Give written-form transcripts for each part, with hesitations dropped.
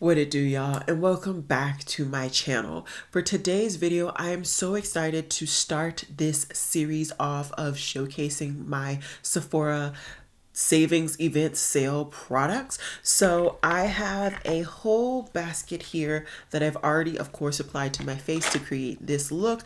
What it do, y'all, and welcome back to my channel. For today's video, I am so excited to start this series off of showcasing my Sephora savings event sale products. So I have a whole basket here that I've already of course applied to my face to create this look,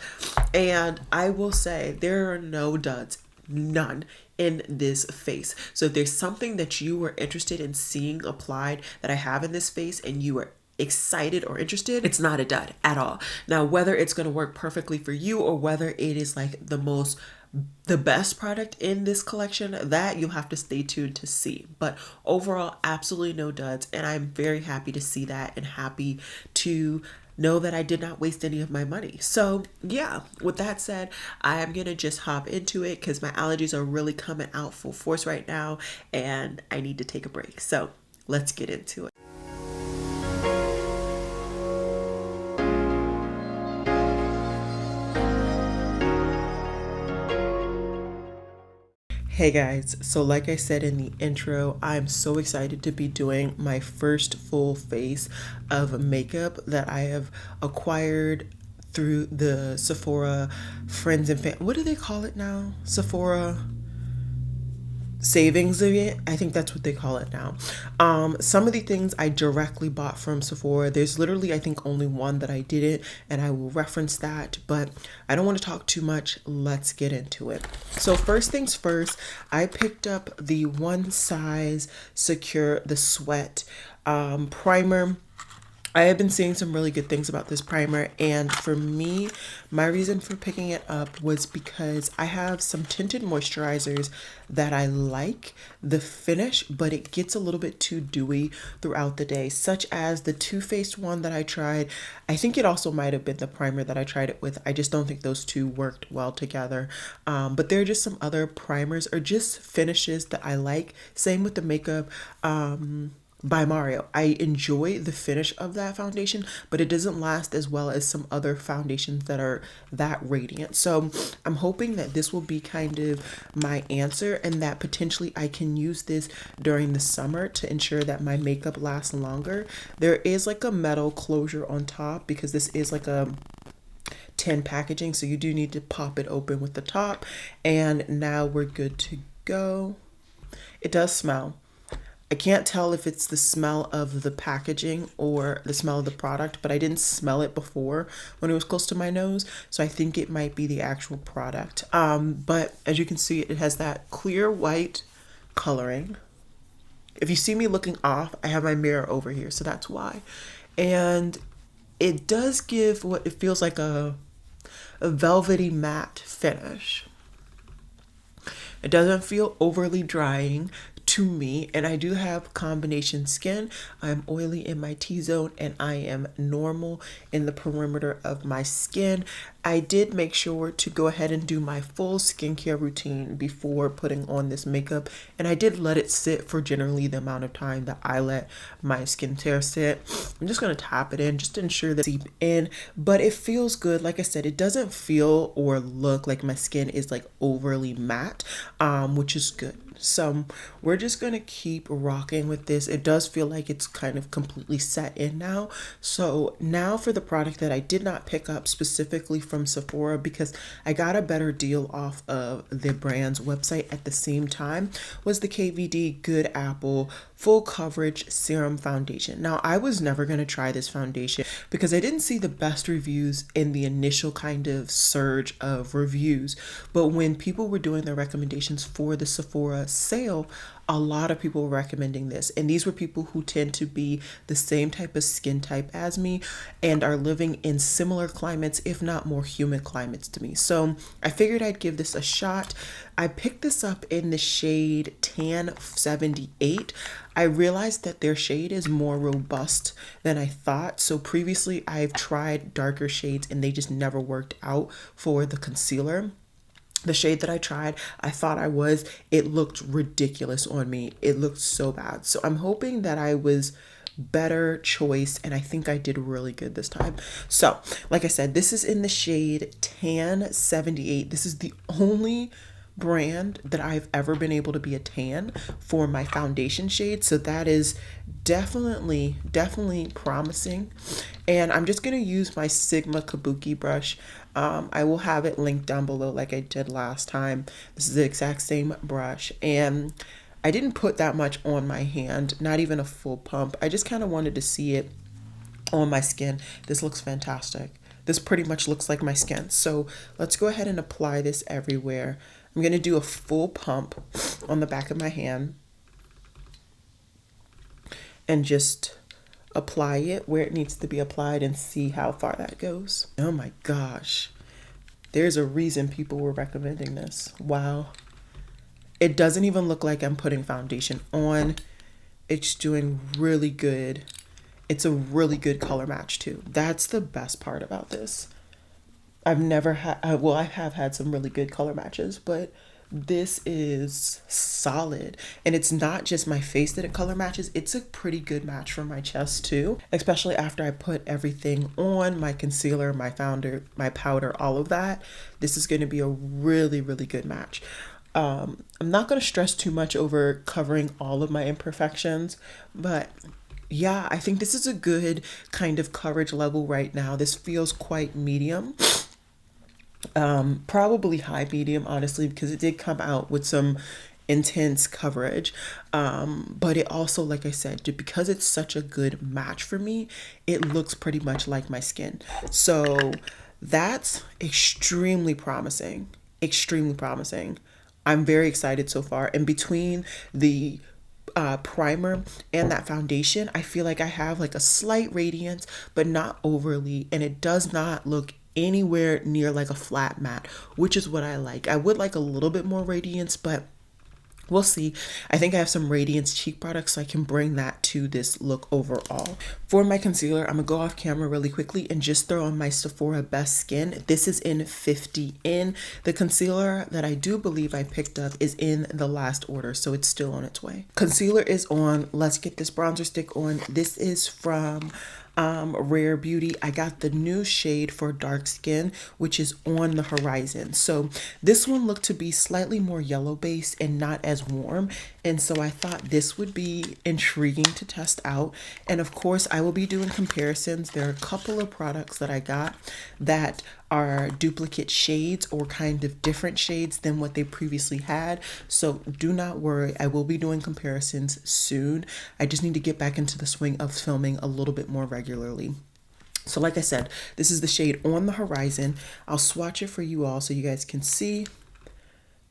and I will say there are no duds, none in this face. So if there's something that you were interested in seeing applied that I have in this face and you are excited or interested, it's not a dud at all. Now, whether it's going to work perfectly for you or whether it is like the best product in this collection, that you'll have to stay tuned to see. But overall, absolutely no duds, and I'm very happy to see that and happy to know that I did not waste any of my money. So yeah, with that said, I am gonna just hop into it because my allergies are really coming out full force right now and I need to take a break. So let's get into it. Hey guys, so like I said in the intro, I'm so excited to be doing my first full face of makeup that I have acquired through the Sephora friends and family. What do they call it now? Sephora savings event, I think that's what they call it now. Some of the things I directly bought from Sephora. There's literally I think only one that I didn't, and I will reference that, but I don't want to talk too much. Let's get into it. So first things first, I picked up the One Size Secure the Sweat primer. I have been seeing some really good things about this primer, and for me, my reason for picking it up was because I have some tinted moisturizers that I like the finish, but it gets a little bit too dewy throughout the day, such as the Too Faced one that I tried. I think it also might have been the primer that I tried it with. I just don't think those two worked well together. But there are just some other primers or just finishes that I like. Same with the makeup. By Mario. I enjoy the finish of that foundation, but it doesn't last as well as some other foundations that are that radiant. So I'm hoping that this will be kind of my answer and that potentially I can use this during the summer to ensure that my makeup lasts longer. There is like a metal closure on top because this is like a tin packaging, so you do need to pop it open with the top, and now we're good to go. It does smell. I can't tell if it's the smell of the packaging or the smell of the product, but I didn't smell it before when it was close to my nose, so I think it might be the actual product. But as you can see, it has that clear white coloring. If you see me looking off, I have my mirror over here, so that's why. And it does give what it feels like a velvety matte finish. It doesn't feel overly drying to me, and I do have combination skin. I'm oily in my T-zone and I am normal in the perimeter of my skin. I did make sure to go ahead and do my full skincare routine before putting on this makeup, and I did let it sit for generally the amount of time that I let my skincare sit. I'm just going to tap it in just to ensure that it's seep in, but it feels good. Like I said, it doesn't feel or look like my skin is like overly matte, which is good. So we're just gonna keep rocking with this. It does feel like it's kind of completely set in now. So now for the product that I did not pick up specifically from Sephora because I got a better deal off of the brand's website at the same time, was the KVD Good Apple Full Coverage Serum Foundation. Now, I was never going to try this foundation because I didn't see the best reviews in the initial kind of surge of reviews. But when people were doing their recommendations for the Sephora sale, a lot of people were recommending this, and these were people who tend to be the same type of skin type as me and are living in similar climates, if not more humid climates to me. So I figured I'd give this a shot. I picked this up in the shade Tan 78. I realized that their shade is more robust than I thought. So previously I've tried darker shades and they just never worked out for the concealer. The shade that I tried, I thought it looked ridiculous on me. It looked so bad. So I'm hoping that I was better choice, and I think I did really good this time. So like I said, this is in the shade Tan 78. This is the only brand that I've ever been able to be a tan for my foundation shade. So that is definitely promising. And I'm just going to use my Sigma Kabuki brush. I will have it linked down below like I did last time. This is the exact same brush. And I didn't put that much on my hand, not even a full pump. I just kind of wanted to see it on my skin. This looks fantastic. This pretty much looks like my skin. So let's go ahead and apply this everywhere. I'm going to do a full pump on the back of my hand and just apply it where it needs to be applied and see how far that goes. Oh my gosh. There's a reason people were recommending this. Wow. It doesn't even look like I'm putting foundation on. It's doing really good. It's a really good color match too. That's the best part about this. I've never had, well, I have had some really good color matches, but this is solid. And it's not just my face that it color matches. It's a pretty good match for my chest too, especially after I put everything on, my concealer, my powder, all of that. This is going to be a really good match. I'm not going to stress too much over covering all of my imperfections, but yeah, I think this is a good kind of coverage level right now. This feels quite medium. Probably high medium, honestly, because it did come out with some intense coverage. But it also, like I said, because it's such a good match for me, it looks pretty much like my skin. So that's extremely promising. Extremely promising. I'm very excited so far. And between the primer and that foundation, I feel like I have like a slight radiance, but not overly, and it does not look anywhere near like a flat matte, which is what I like. I would like a little bit more radiance, but we'll see. I think I have some Radiance cheek products, so I can bring that to this look overall. For my concealer, I'm gonna go off camera really quickly and just throw on my Sephora Best Skin. This is in 50 in. The concealer that I do believe I picked up is in the last order, so it's still on its way. Concealer is on. Let's get this bronzer stick on. This is from Rare Beauty. I got the new shade for dark skin, which is On the Horizon. So this one looked to be slightly more yellow based and not as warm, and so I thought this would be intriguing to test out. And of course I will be doing comparisons. There are a couple of products that I got that are duplicate shades or kind of different shades than what they previously had, so do not worry, I will be doing comparisons soon. I just need to get back into the swing of filming a little bit more regularly. So like I said, this is the shade On the Horizon. I'll swatch it for you all so you guys can see.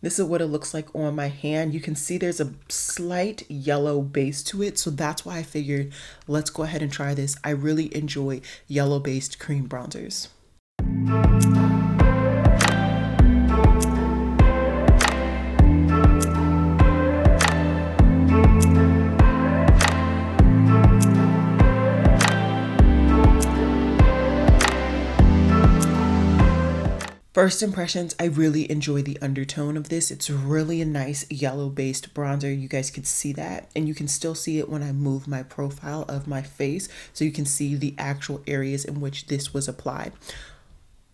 This is what it looks like on my hand. You can see there's a slight yellow base to it, so that's why I figured let's go ahead and try this. I really enjoy yellow based cream bronzers. First impressions, I really enjoy the undertone of this. It's really a nice yellow based bronzer. You guys could see that, and you can still see it when I move my profile of my face, so you can see the actual areas in which this was applied.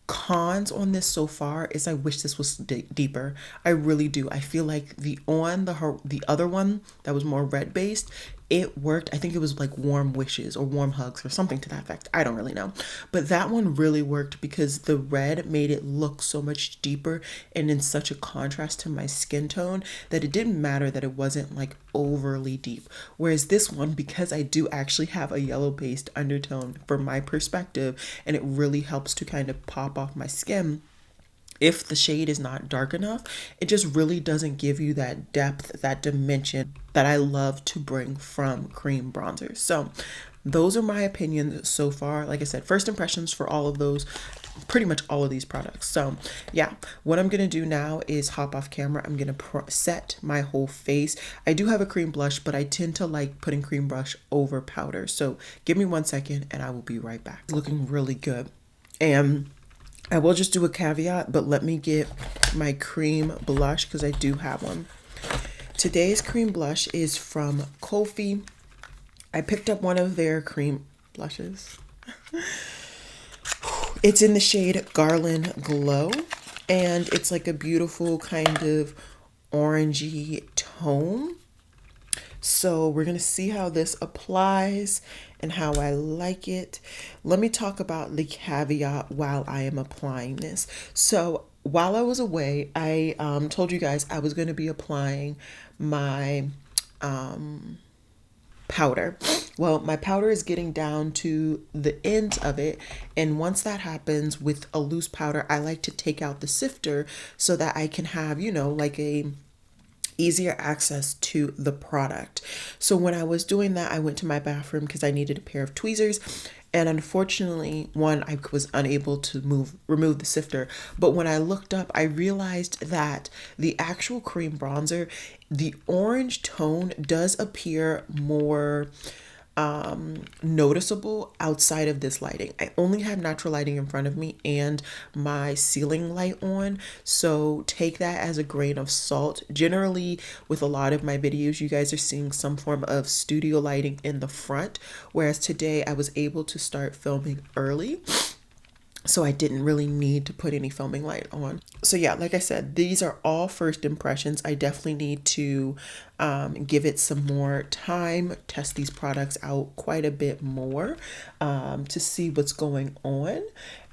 Cons on this so far is I wish this was deeper. I really do. I feel like the other one that was more red based, it worked. I think it was like Warm Wishes or Warm Hugs or something to that effect. I don't really know. But that one really worked because the red made it look so much deeper and in such a contrast to my skin tone that it didn't matter that it wasn't like overly deep. Whereas this one, because I do actually have a yellow based undertone from my perspective, and it really helps to kind of pop off my skin. If the shade is not dark enough, it just really doesn't give you that depth, that dimension that I love to bring from cream bronzers. So those are my opinions so far. Like I said, first impressions for all of those, pretty much all of these products. So yeah, what I'm going to do now is hop off camera. I'm going to set my whole face. I do have a cream blush, but I tend to like putting cream blush over powder. So give me 1 second and I will be right back. Looking really good. And I will just do a caveat, but let me get my cream blush because I do have one. Today's cream blush is from Kulfi. I picked up one of their cream blushes. It's in the shade Garland Glow, and it's like a beautiful kind of orangey tone. So we're going to see how this applies and how I like it. Let me talk about the caveat while I am applying this. So while I was away, I told you guys I was going to be applying my powder. Well, my powder is getting down to the ends of it, and once that happens with a loose powder, I like to take out the sifter so that I can have, you know, like a easier access to the product. So when I was doing that, I went to my bathroom because I needed a pair of tweezers. And unfortunately, one, I was unable to remove the sifter. But when I looked up, I realized that the actual cream bronzer, the orange tone does appear more noticeable outside of this lighting. I only have natural lighting in front of me and my ceiling light on, so take that as a grain of salt. Generally, with a lot of my videos, you guys are seeing some form of studio lighting in the front, whereas today I was able to start filming early, so I didn't really need to put any filming light on. So yeah, like I said, these are all first impressions. I definitely need to give it some more time, test these products out quite a bit more to see what's going on.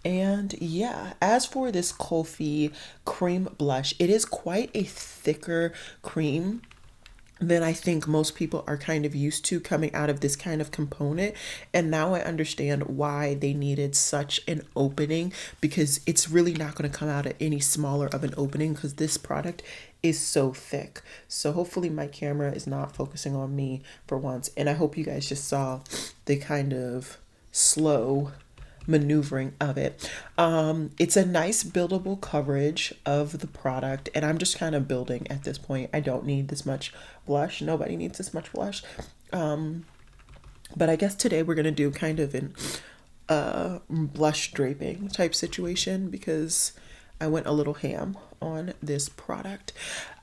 And yeah, as for this Kulfi cream blush, it is quite a thicker cream than I think most people are kind of used to coming out of this kind of component. And now I understand why they needed such an opening, because it's really not going to come out at any smaller of an opening because this product is so thick. So hopefully my camera is not focusing on me for once. And I hope you guys just saw the kind of slow maneuvering of it. It's a nice buildable coverage of the product, and I'm just kind of building at this point. I don't need this much blush. Nobody needs this much blush. But I guess today we're gonna do kind of an blush draping type situation because I went a little ham on this product.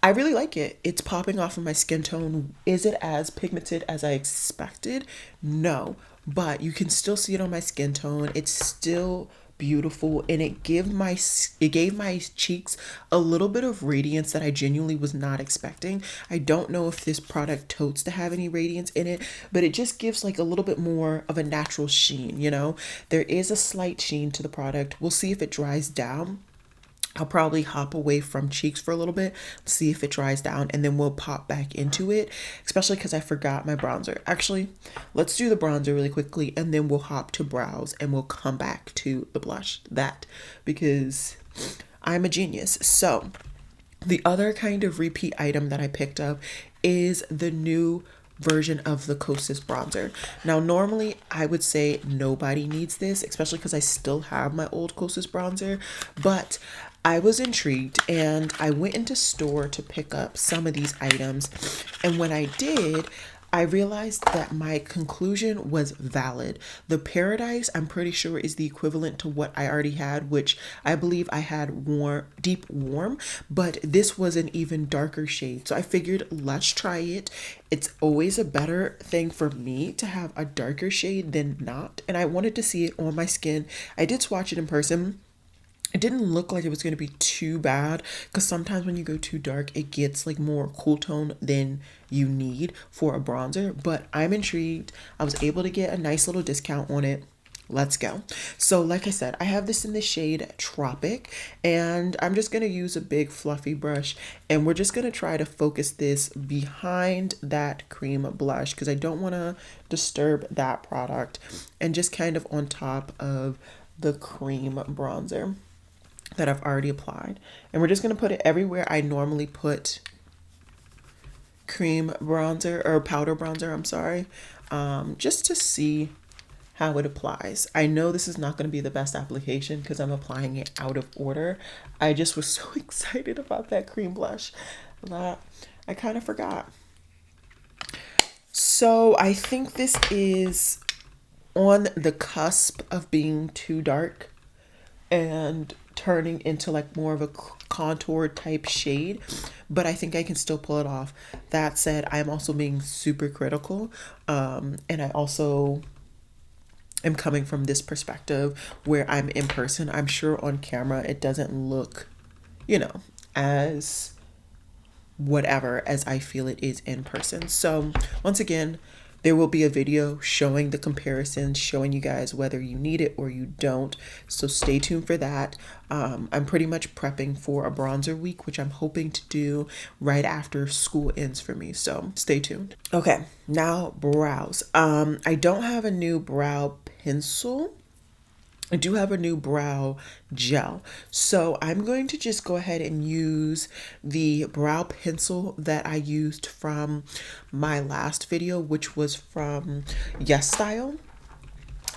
I really like it. It's popping off of my skin tone. Is it as pigmented as I expected? No, but you can still see it on my skin tone. It's still beautiful, and it gave my cheeks a little bit of radiance that I genuinely was not expecting. I don't know if this product totes to have any radiance in it, but it just gives like a little bit more of a natural sheen, you know? There is a slight sheen to the product. We'll see if it dries down. I'll probably hop away from cheeks for a little bit, see if it dries down, and then we'll pop back into it, especially because I forgot my bronzer. Actually, let's do the bronzer really quickly, and then we'll hop to brows, and we'll come back to the blush, because I'm a genius. So the other kind of repeat item that I picked up is the new version of the Kosas bronzer. Now, normally I would say nobody needs this, especially because I still have my old Kosas bronzer, but I was intrigued and I went into store to pick up some of these items. And when I did, I realized that my conclusion was valid. The Paradise, I'm pretty sure, is the equivalent to what I already had, which I believe I had deep warm, but this was an even darker shade. So I figured, let's try it. It's always a better thing for me to have a darker shade than not. And I wanted to see it on my skin. I did swatch it in person. It didn't look like it was going to be too bad, because sometimes when you go too dark, it gets like more cool tone than you need for a bronzer. But I'm intrigued. I was able to get a nice little discount on it. Let's go. So like I said, I have this in the shade Tropic, and I'm just going to use a big fluffy brush, and we're just going to try to focus this behind that cream blush because I don't want to disturb that product, and just kind of on top of the cream bronzer that I've already applied. And we're just going to put it everywhere I normally put cream bronzer or powder bronzer, I'm sorry, just to see how it applies. I know this is not going to be the best application because I'm applying it out of order. I just was so excited about that cream blush that I kind of forgot. So I think this is on the cusp of being too dark and turning into like more of a contour type shade, but I think I can still pull it off. That said, I'm also being super critical, and I also am coming from this perspective where I'm in person. I'm sure on camera it doesn't look you know, as whatever as I feel it is in person. So once again, there will be a video showing the comparisons, showing you guys whether you need it or you don't. So stay tuned for that. I'm pretty much prepping for a bronzer week, which I'm hoping to do right after school ends for me. So stay tuned. Okay, now brows. I don't have a new brow pencil. I do have a new brow gel. So I'm going to just go ahead and use the brow pencil that I used from my last video, which was from Yes Style.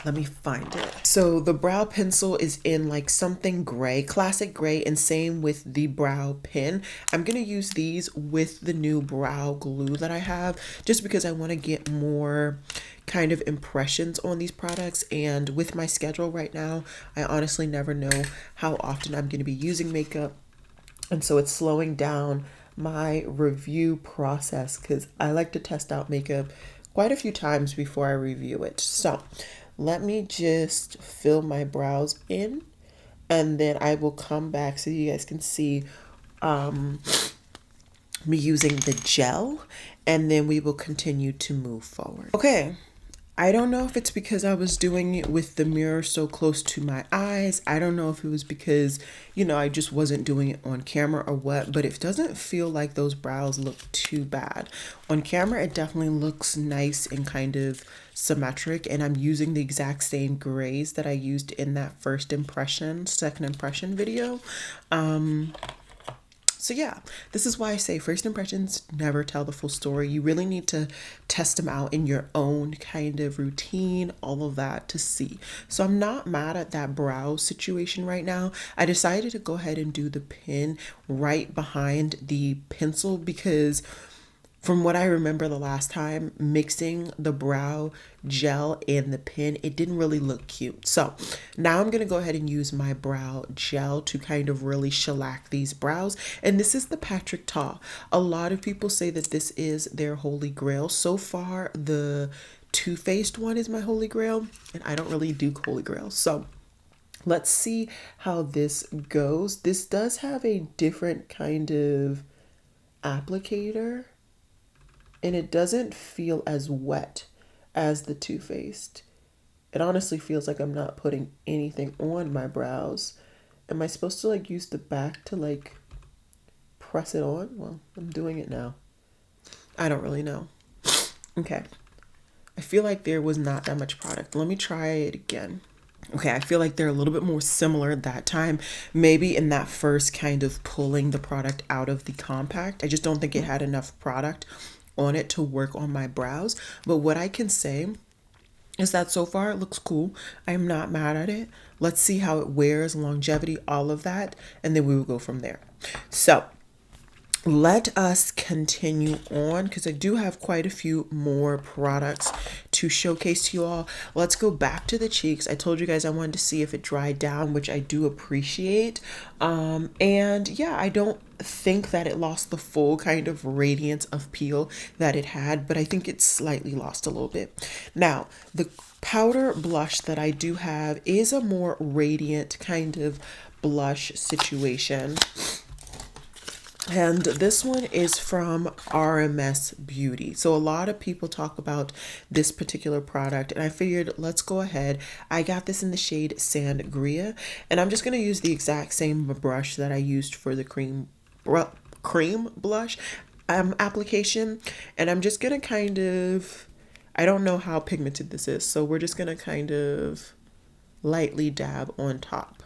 Let me find it. So the brow pencil is in like something gray, classic gray, and same with the brow pen. I'm going to use these with the new brow glue that I have, just because I want to get more kind of impressions on these products. And with my schedule right now, I honestly never know how often I'm going to be using makeup. And so it's slowing down my review process because I like to test out makeup quite a few times before I review it. So let me just fill my brows in, and then I will come back so you guys can see me using the gel, and then we will continue to move forward. Okay. I don't know if it's because I was doing it with the mirror so close to my eyes. I don't know if it was because, you know, I just wasn't doing it on camera or what, but it doesn't feel like those brows look too bad. On camera, it definitely looks nice and kind of symmetric, and I'm using the exact same grays that I used in that second impression video. So yeah, this is why I say first impressions never tell the full story. You really need to test them out in your own kind of routine, all of that to see. So I'm not mad at that brow situation right now. I decided to go ahead and do the pen right behind the pencil because from what I remember the last time, mixing the brow gel and the pen, it didn't really look cute. So now I'm going to go ahead and use my brow gel to kind of really shellac these brows. And this is the Patrick Ta. A lot of people say that this is their holy grail. So far, the Too Faced one is my holy grail, and I don't really do holy grails. So let's see how this goes. This does have a different kind of applicator, and it doesn't feel as wet as the Too Faced. It honestly feels like I'm not putting anything on my brows. Am I supposed to like use the back to like press it on? Well, I'm doing it now. I don't really know. Okay. I feel like there was not that much product. Let me try it again. Okay, I feel like they're a little bit more similar that time. Maybe in that first kind of pulling the product out of the compact. I just don't think it had enough product on it to work on my brows. But what I can say is that so far it looks cool. I'm not mad at it. Let's see how it wears, longevity, all of that, and then we will go from there. So let us continue on because I do have quite a few more products to showcase to you all. Let's go back to the cheeks. I told you guys I wanted to see if it dried down, which I do appreciate. And yeah, I don't think that it lost the full kind of radiance of peel that it had, but I think it slightly lost a little bit. Now, the powder blush that I do have is a more radiant kind of blush situation. And this one is from RMS Beauty. So a lot of people talk about this particular product, and I figured let's go ahead. I got this in the shade Sangria, and I'm just going to use the exact same brush that I used for the cream blush application. And I'm just going to kind of, I don't know how pigmented this is, so we're just going to kind of lightly dab on top.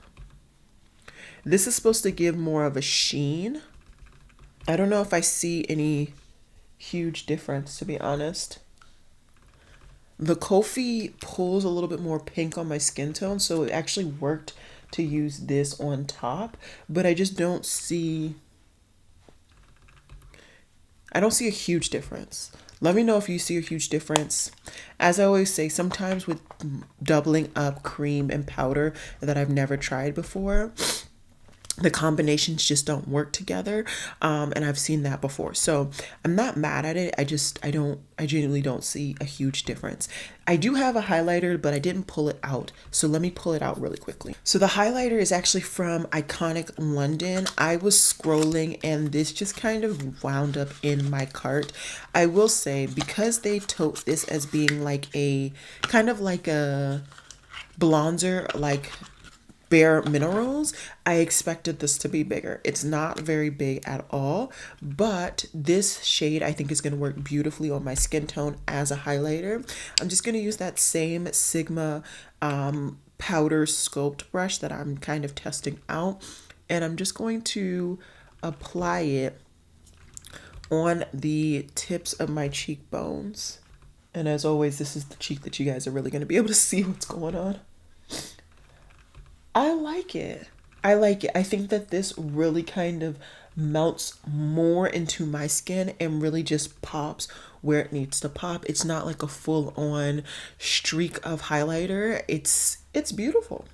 This is supposed to give more of a sheen. I don't know if I see any huge difference, to be honest. The Kulfi pulls a little bit more pink on my skin tone, so it actually worked to use this on top, but I just don't see, I don't see a huge difference. Let me know if you see a huge difference. As I always say, sometimes with doubling up cream and powder that I've never tried before, the combinations just don't work together. And I've seen that before. So I'm not mad at it. I genuinely don't see a huge difference. I do have a highlighter, but I didn't pull it out. So let me pull it out really quickly. So the highlighter is actually from Iconic London. I was scrolling and this just kind of wound up in my cart. I will say, because they tote this as being like a kind of like a bronzer, like Bare Minerals, I expected this to be bigger. It's not very big at all, but this shade I think is going to work beautifully on my skin tone as a highlighter. I'm just going to use that same Sigma powder sculpt brush that I'm kind of testing out, and I'm just going to apply it on the tips of my cheekbones. And as always, this is the cheek that you guys are really going to be able to see what's going on. I like it. I like it. I think that this really kind of melts more into my skin and really just pops where it needs to pop. It's not like a full-on streak of highlighter. It's beautiful.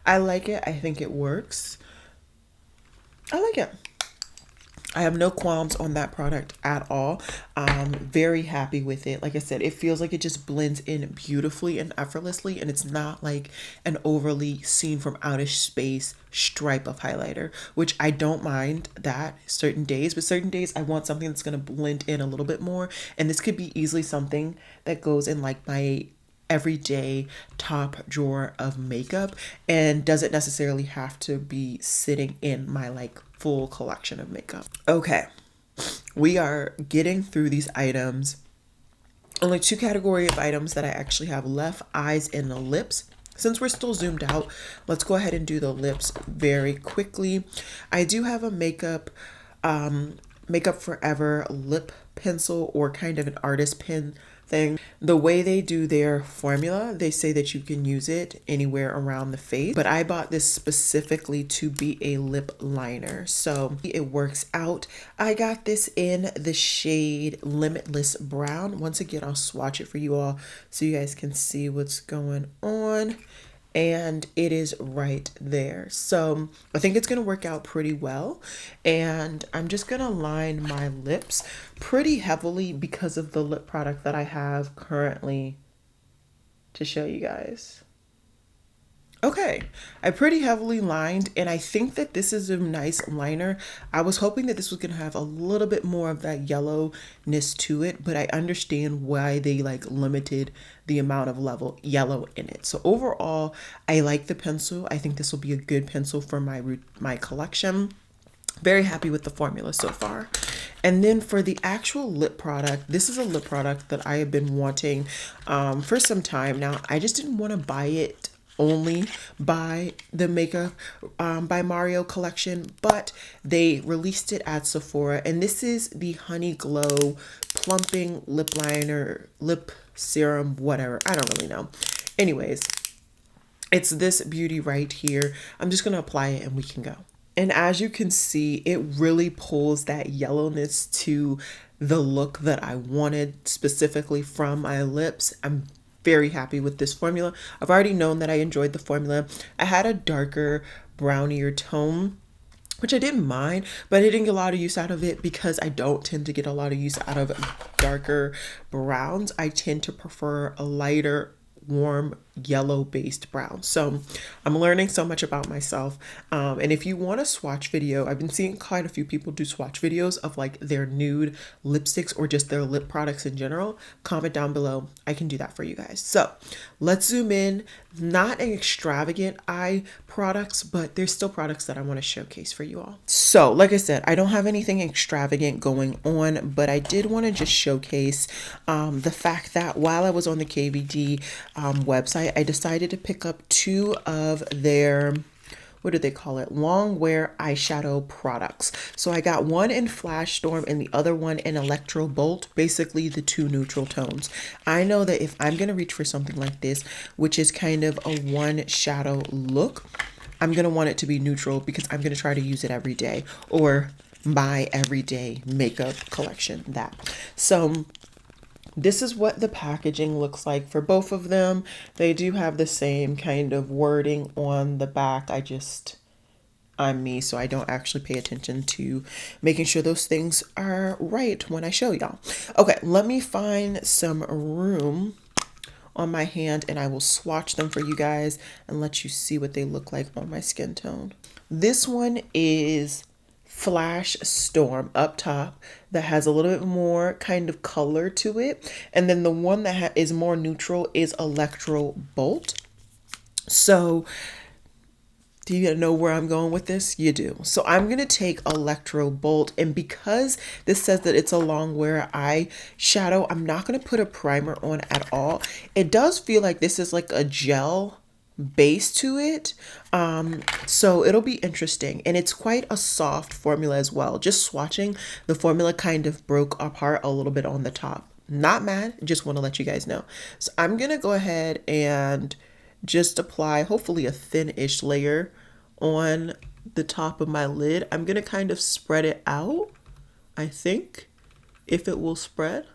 I like it. I think it works. I like it. I have no qualms on that product at all. Very happy with it. Like I said, it feels like it just blends in beautifully and effortlessly, and it's not like an overly seen from outer space stripe of highlighter, which I don't mind that certain days, but certain days I want something that's going to blend in a little bit more, and this could be easily something that goes in like my everyday top drawer of makeup and doesn't necessarily have to be sitting in my like full collection of makeup. Okay, we are getting through these items. Only two category of items that I actually have left: eyes and the lips. Since we're still zoomed out, let's go ahead and do the lips very quickly. I do have a Makeup Forever lip pencil, or kind of an artist pen thing. The way they do their formula, they say that you can use it anywhere around the face, but I bought this specifically to be a lip liner, so it works out. I got this in the shade Limitless Brown. Once again, I'll swatch it for you all so you guys can see what's going on. And it is right there. So I think it's gonna work out pretty well. And I'm just gonna line my lips pretty heavily because of the lip product that I have currently to show you guys. Okay, I pretty heavily lined, and I think that this is a nice liner. I was hoping that this was gonna have a little bit more of that yellowness to it, but I understand why they like limited the amount of yellow in it. So overall, I like the pencil. I think this will be a good pencil for my collection. Very happy with the formula so far. And then for the actual lip product, this is a lip product that I have been wanting for some time now. I just didn't want to buy it only by the Makeup by Mario collection, but they released it at Sephora, and this is the Honey Glow Plumping Lip Liner, Lip Serum, whatever. I don't really know. Anyways, it's this beauty right here. I'm just going to apply it and we can go. And as you can see, it really pulls that yellowness to the look that I wanted specifically from my lips. I'm very happy with this formula. I've already known that I enjoyed the formula. I had a darker brownier tone, which I didn't mind, but I didn't get a lot of use out of it because I don't tend to get a lot of use out of darker browns. I tend to prefer a lighter, warm yellow based brown. So I'm learning so much about myself, and if you want a swatch video, I've been seeing quite a few people do swatch videos of like their nude lipsticks or just their lip products in general. Comment down below. I can do that for you guys. So let's zoom in. Not an extravagant eye products, but there's still products that I want to showcase for you all. So like I said, I don't have anything extravagant going on, but I did want to just showcase the fact that while I was on the KVD website, I decided to pick up two of their, what do they call it, long wear eyeshadow products. So I got one in Flash Storm and the other one in Electro Bolt, basically the two neutral tones. I know that if I'm going to reach for something like this, which is kind of a one shadow look, I'm going to want it to be neutral because I'm going to try to use it every day, or my everyday makeup collection. So this is what the packaging looks like for both of them. They do have the same kind of wording on the back. I just I'm me, so I don't actually pay attention to making sure those things are right when I show y'all. Okay, let me find some room on my hand and I will swatch them for you guys and let you see what they look like on my skin tone. This one is Flash Storm up top that has a little bit more kind of color to it. And then the one that is more neutral is Electro Bolt. So do you know where I'm going with this? You do. So I'm going to take Electro Bolt, and because this says that it's a long wear eye shadow, I'm not going to put a primer on at all. It does feel like this is like a gel base to it. So it'll be interesting, and it's quite a soft formula as well. Just swatching, the formula kind of broke apart a little bit on the top. Not mad, just want to let you guys know. So I'm going to go ahead and just apply hopefully a thin-ish layer on the top of my lid. I'm going to kind of spread it out, I think, if it will spread.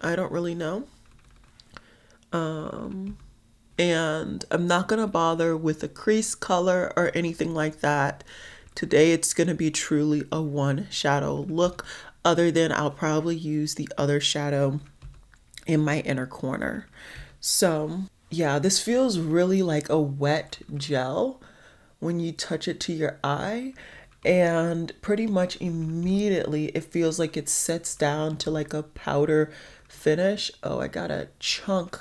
I don't really know. And I'm not going to bother with a crease color or anything like that. Today it's going to be truly a one shadow look, other than I'll probably use the other shadow in my inner corner. So yeah, this feels really like a wet gel when you touch it to your eye, and pretty much immediately it feels like it sets down to like a powder finish. Oh, I got a chunk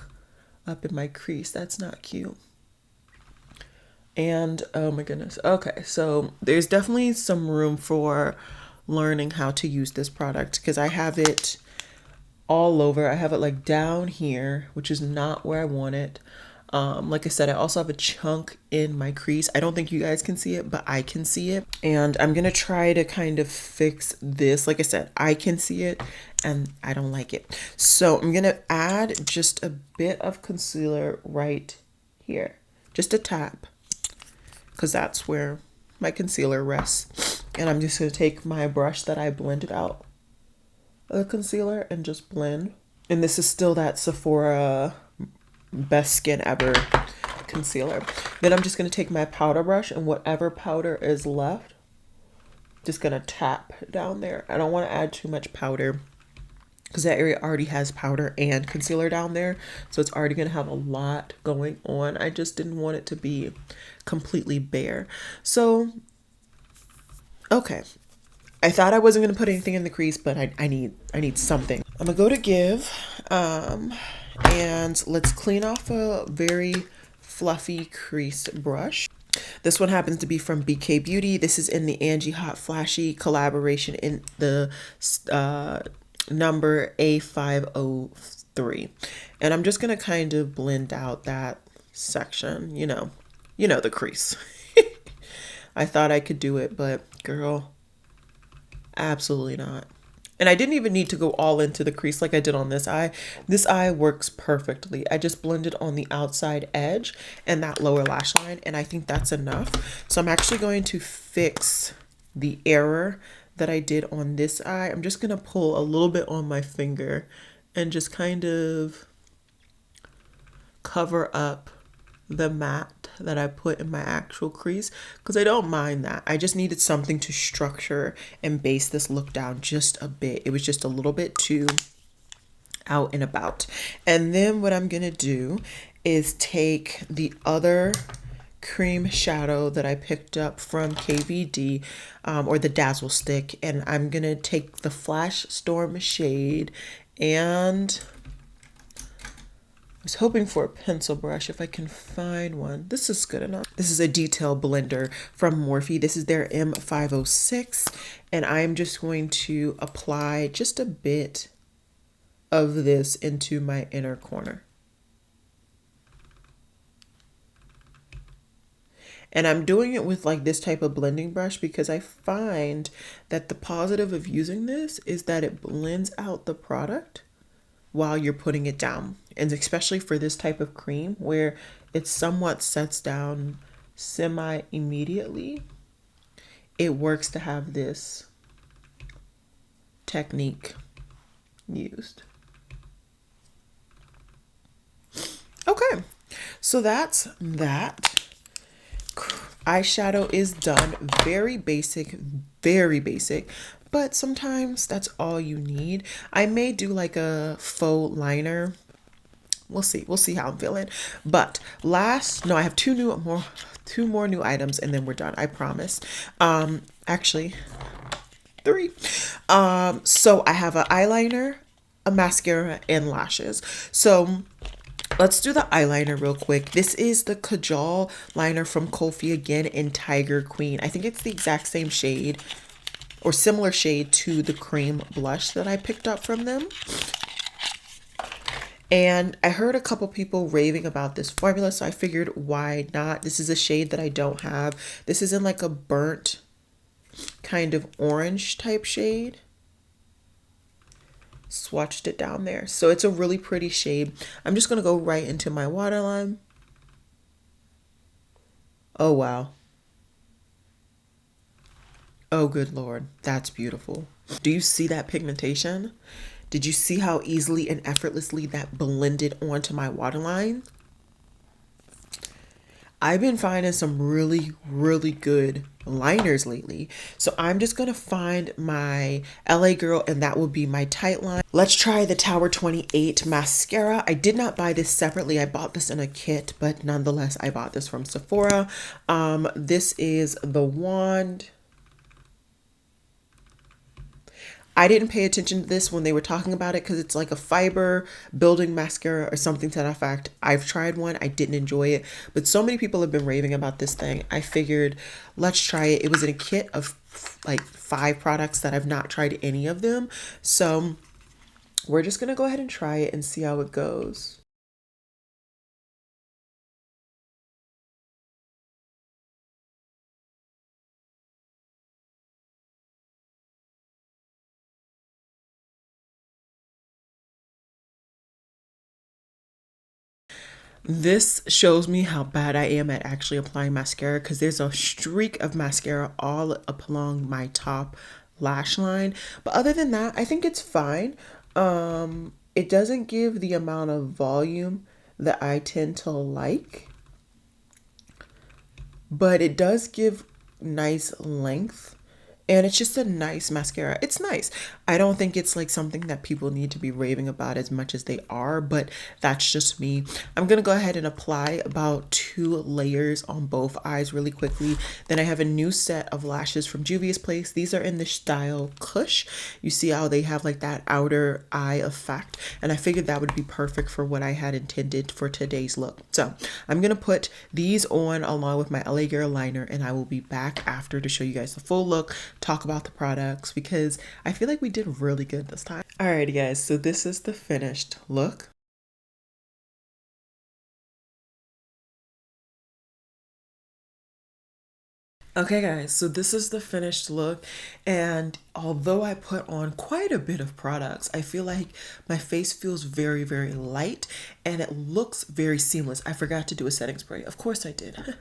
up in my crease. That's not cute. And oh my goodness. Okay, so there's definitely some room for learning how to use this product because I have it all over. I have it like down here, which is not where I want it. Like I said, I also have a chunk in my crease. I don't think you guys can see it, but I can see it. And I'm going to try to kind of fix this. Like I said, I can see it and I don't like it. So I'm going to add just a bit of concealer right here. Just a tap, because that's where my concealer rests. And I'm just going to take my brush that I blended out the concealer and just blend. And this is still that Sephora Best Skin Ever concealer. Then I'm just going to take my powder brush and whatever powder is left, just going to tap down there. I don't want to add too much powder because that area already has powder and concealer down there. So it's already going to have a lot going on. I just didn't want it to be completely bare. So, okay. I thought I wasn't going to put anything in the crease, but I need something. I'm going to go to Give, and let's clean off a very fluffy crease brush. This one happens to be from BK Beauty. This is in the Angie Hot Flashy collaboration in the number A503. And I'm just going to kind of blend out that section, you know, the crease. I thought I could do it, but girl, absolutely not. And I didn't even need to go all into the crease like I did on this eye. This eye works perfectly. I just blended on the outside edge and that lower lash line, and I think that's enough. So I'm actually going to fix the error that I did on this eye. I'm just going to pull a little bit on my finger and just kind of cover up the matte that I put in my actual crease, because I don't mind that. I just needed something to structure and base this look down just a bit. It was just a little bit too out and about. And then what I'm gonna do is take the other cream shadow that I picked up from KVD, or the Dazzle stick, and I'm gonna take the Flash Storm shade, and I was hoping for a pencil brush if I can find one. This is good enough. This is a detail blender from Morphe. This is their M506, and I'm just going to apply just a bit of this into my inner corner. And I'm doing it with like this type of blending brush because I find that the positive of using this is that it blends out the product while you're putting it down. And especially for this type of cream where it somewhat sets down semi immediately, it works to have this technique used. Okay, so that's that. eyeshadow is done. Very basic, very basic, but sometimes that's all you need. I may do like a faux liner. We'll see. We'll see how I'm feeling. But no, I have two more new items and then we're done. I promise. Actually, three. So I have an eyeliner, a mascara, and lashes. So let's do the eyeliner real quick. This is the Kajal liner from Kulfi again in Tiger Queen. I think it's the exact same shade or similar shade to the cream blush that I picked up from them. And I heard a couple people raving about this formula, so I figured why not? This is a shade that I don't have. This is in like a burnt kind of orange type shade. Swatched it down there. So it's a really pretty shade. I'm just going to go right into my waterline. Oh, wow. Oh, good Lord. That's beautiful. Do you see that pigmentation? Did you see how easily and effortlessly that blended onto my waterline? I've been finding some really, really good liners lately. So I'm just going to find my LA Girl and that will be my tight line. Let's try the Tower 28 mascara. I did not buy this separately. I bought this in a kit, but nonetheless, I bought this from Sephora. This is the wand. I didn't pay attention to this when they were talking about it because it's like a fiber building mascara or something to that effect. I've tried one. I didn't enjoy it, but so many people have been raving about this thing. I figured let's try it. It was in a kit of like 5 products that I've not tried any of them. So we're just going to go ahead and try it and see how it goes. This shows me how bad I am at actually applying mascara because there's a streak of mascara all up along my top lash line. But other than that, I think it's fine. It doesn't give the amount of volume that I tend to like, but it does give nice length. And it's just a nice mascara. It's nice. I don't think it's like something that people need to be raving about as much as they are, but that's just me. I'm going to go ahead and apply about 2 layers on both eyes really quickly. Then I have a new set of lashes from Juvia's Place. These are in the style Kush. You see how they have like that outer eye effect. And I figured that would be perfect for what I had intended for today's look. So I'm going to put these on along with my LA Girl liner and I will be back after to show you guys the full look, talk about the products because I feel like we did really good this time. Alrighty guys, so this is the finished look. Okay guys, so this is the finished look and although I put on quite a bit of products, I feel like my face feels very, very light and it looks very seamless. I forgot to do a setting spray. Of course I did.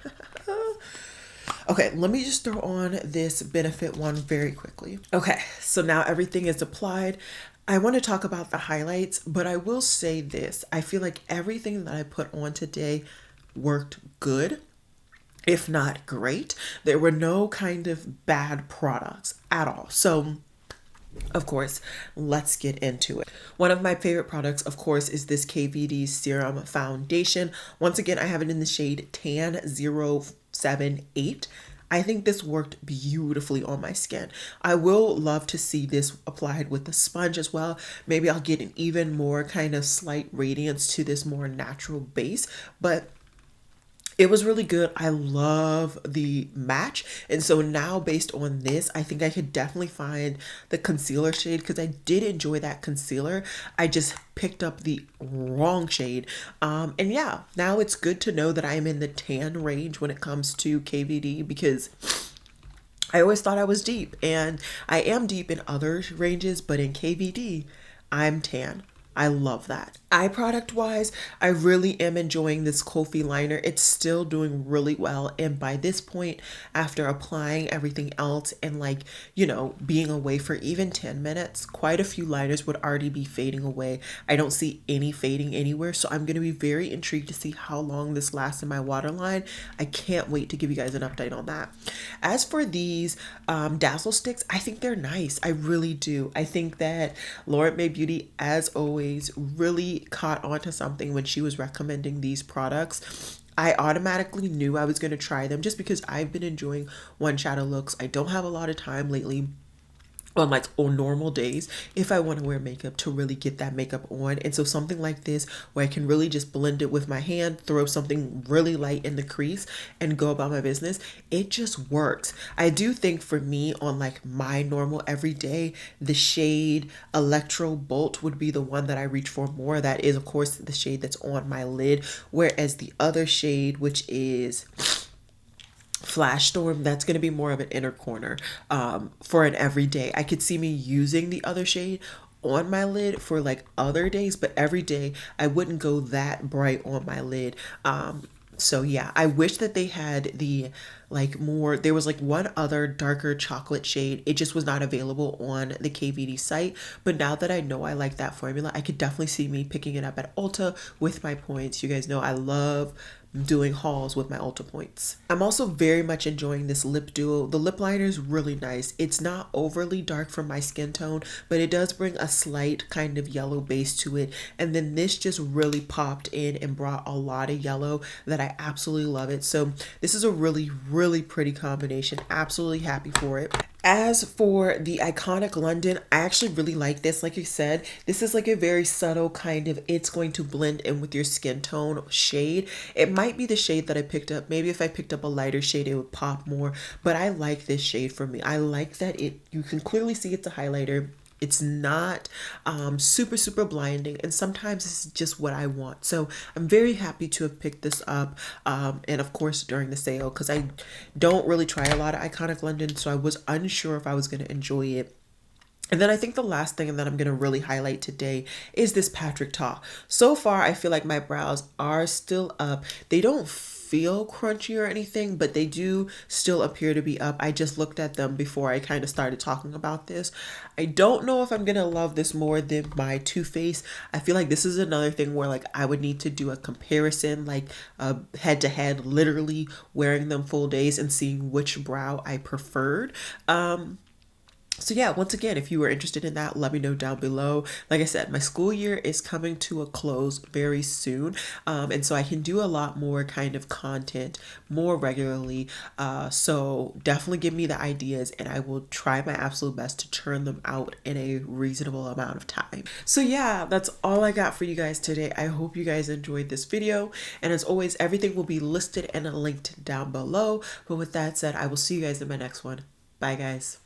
Okay, let me just throw on this Benefit one very quickly. Okay, so now everything is applied. I want to talk about the highlights, but I will say this. I feel like everything that I put on today worked good, if not great. There were no kind of bad products at all. So of course, let's get into it. One of my favorite products, of course, is this KVD Serum Foundation. Once again, I have it in the shade Tan 078. I think this worked beautifully on my skin. I will love to see this applied with the sponge as well. Maybe I'll get an even more kind of slight radiance to this more natural base, but it was really good. I love the match. And so now based on this, I think I could definitely find the concealer shade because I did enjoy that concealer. I just picked up the wrong shade. And yeah, now it's good to know that I am in the tan range when it comes to KVD because I always thought I was deep and I am deep in other ranges, but in KVD, I'm tan. I love that. Eye product wise, I really am enjoying this Kulfi liner. It's still doing really well. And by this point, after applying everything else and like, you know, being away for even 10 minutes, quite a few liners would already be fading away. I don't see any fading anywhere. So I'm going to be very intrigued to see how long this lasts in my waterline. I can't wait to give you guys an update on that. As for these Dazzle sticks, I think they're nice. I really do. I think that Lauren May Beauty, as always, really caught on to something when she was recommending these products. I automatically knew I was going to try them just because I've been enjoying one shadow looks. I don't have a lot of time lately on normal days if I want to wear makeup to really get that makeup on. And so something like this where I can really just blend it with my hand, throw something really light in the crease and go about my business, it just works. I do think for me on like my normal everyday, the shade Electro Bolt would be the one that I reach for more. That is of course the shade that's on my lid, whereas the other shade, which is Flash Storm, that's going to be more of an inner corner for an everyday. I could see me using the other shade on my lid for like other days, but every day I wouldn't go that bright on my lid. So yeah, I wish that they had the like more, there was like one other darker chocolate shade. It just was not available on the KVD site. But now that I know I like that formula, I could definitely see me picking it up at Ulta with my points. You guys know I love doing hauls with my Ulta points. I'm also very much enjoying this lip duo. The lip liner is really nice. It's not overly dark for my skin tone, but it does bring a slight kind of yellow base to it. And then this just really popped in and brought a lot of yellow that I absolutely love it. So this is a really, really pretty combination. Absolutely happy for it. As for the Iconic London, I actually really like this. Like you said, this is like a very subtle kind of, it's going to blend in with your skin tone shade. It might be the shade that I picked up. Maybe if I picked up a lighter shade, it would pop more. But I like this shade for me. I like that you can clearly see it's a highlighter. It's not super blinding, and sometimes it's just what I want. So I'm very happy to have picked this up, and of course during the sale, because I don't really try a lot of Iconic London, so I was unsure if I was going to enjoy it. And then I think the last thing that I'm going to really highlight today is this Patrick Ta. So far, I feel like my brows are still up. They don't feel crunchy or anything, but they do still appear to be up. I just looked at them before I kind of started talking about this. I don't know if I'm going to love this more than my Too Faced. I feel like this is another thing where like I would need to do a comparison, like head to head, literally wearing them full days and seeing which brow I preferred. So yeah, once again, if you were interested in that, let me know down below. Like I said, my school year is coming to a close very soon. And so I can do a lot more kind of content more regularly. So definitely give me the ideas and I will try my absolute best to churn them out in a reasonable amount of time. So yeah, that's all I got for you guys today. I hope you guys enjoyed this video. And as always, everything will be listed and linked down below. But with that said, I will see you guys in my next one. Bye guys.